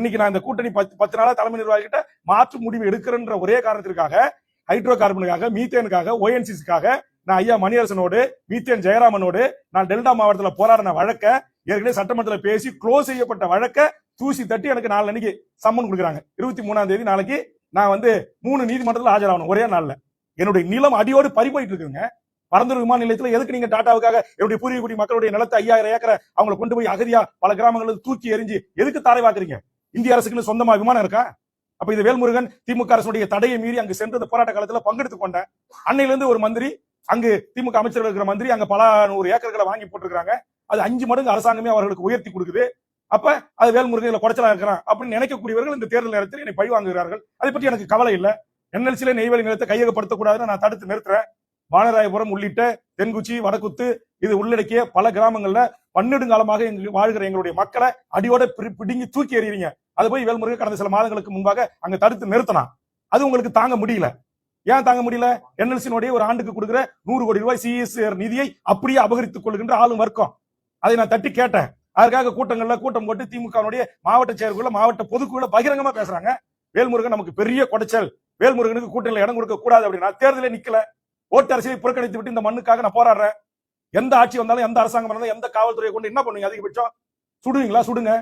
இன்னைக்கு நான் இந்த கூட்டணி 10 நாளா தலைமை நிர்வாகிகிட்ட மாற்று முடிவு எடுக்கிறன்ற ஒரே காரணத்திற்காக ஹைட்ரோ கார்பனுக்காக, மீத்தேனுக்காக, ONGCக்காக நான் ஐயா மணியரசனோடு, மீத்தேன் ஜெயராமனோடு நான் டெல்டா மாவட்டத்தில் போராடின வழக்க ஏற்கனவே சட்டமன்றத்தில் பேசி க்ளோஸ் செய்யப்பட்ட வழக்க தூசி தட்டி எனக்கு 4 அன்னைக்கு சம்மன் கொடுக்குறாங்க. 23ஆம் தேதி நாளைக்கு நான் 3 நீதிமன்றத்தில் ஆஜராகணும் ஒரே நாள்ல. என்னுடைய நிலம் அடியோடு பறிபோயிட்டு இருக்குங்க. பரந்தூர் விமான நிலையத்தில் எதுக்கு நீங்க டாட்டாவுக்காக என்னுடைய பூர்வீகுடி மக்களுடைய நிலத்தை 5000 ஏக்கரை அவங்களை கொண்டு போய் அகதியா பல கிராமங்களில் தூக்கி எரிஞ்சு எதுக்கு தாரை வாக்குறீங்க? இந்திய அரசுக்கு சொந்தமா விமானம் இருக்கா? அப்ப இது வேல்முருகன் திமுக அரசுடைய தடையை மீறி அங்கு சென்று போராட்ட காலத்துல பங்கெடுத்துக் கொண்டேன். அன்னையிலிருந்து ஒரு மந்திரி, அங்கு திமுக அமைச்சர்கள் இருக்கிற மந்திரி அங்க பல 100 ஏக்கர்களை வாங்கி போட்டிருக்காங்க. அது 5 மடங்கு அரசாங்கமே அவர்களுக்கு உயர்த்தி கொடுக்குது. அப்ப அது வேல்முருகன் குறைச்சலா இருக்கிறான் அப்படின்னு நினைக்கக்கூடியவர்கள் இந்த தேர்தல் நேரத்தில் என்னை பழி வாங்குகிறார்கள். அதை பற்றி எனக்கு கவலை இல்லை. NLCல நெய்வேலி நிலத்தை கையகப்படுத்தக்கூடாதுன்னு நான் தடுத்து நிறுத்துறேன். வானராயபுரம் உள்ளிட்ட தென்குச்சி, வடக்குத்து இது உள்ளடக்கிய பல கிராமங்கள்ல பன்னெடுங்காலமாக வாழ்கிற எங்களுடைய மக்களை அடியோட பிடுங்கி தூக்கி எறிவீங்க. அது போய் வேல்முருகன் கடந்த சில மாதங்களுக்கு முன்பாக அங்க தடுத்து நிறுத்தினா. அது உங்களுக்கு தாங்க முடியல. ஏன் தாங்க முடியல? NLCனுடைய ஒரு ஆண்டுக்கு கொடுக்கிற 100 கோடி ரூபாய் CSR நிதியை அப்படியே அபகரித்துக் கொள்கின்ற ஆளும் வர்க்கம். அதை நான் தட்டி கேட்டேன். அதற்காக கூட்டம் போட்டு திமுகவுடைய மாவட்ட செயற்குள்ள, மாவட்ட பொதுக்குள்ள பகிரங்கமா பேசுறாங்க. வேல்முருகன் நமக்கு பெரிய குடைச்சல், வேல்முருகனுக்கு கூட்டணியில் இடம் கொடுக்க கூடாது அப்படின்னா தேர்தலே நிக்கல. ஓட்டு அரசியலை புறக்கணித்து விட்டு இந்த மண்ணுக்காக நான் போராடுறேன். எந்த ஆட்சி வந்தாலும், எந்த அரசாங்கம் வந்தாலும், எந்த காவல்துறையை கொண்டு என்ன பண்ணுவீங்க? அதிகபட்சம் சுடுவீங்களா? சுடுங்க.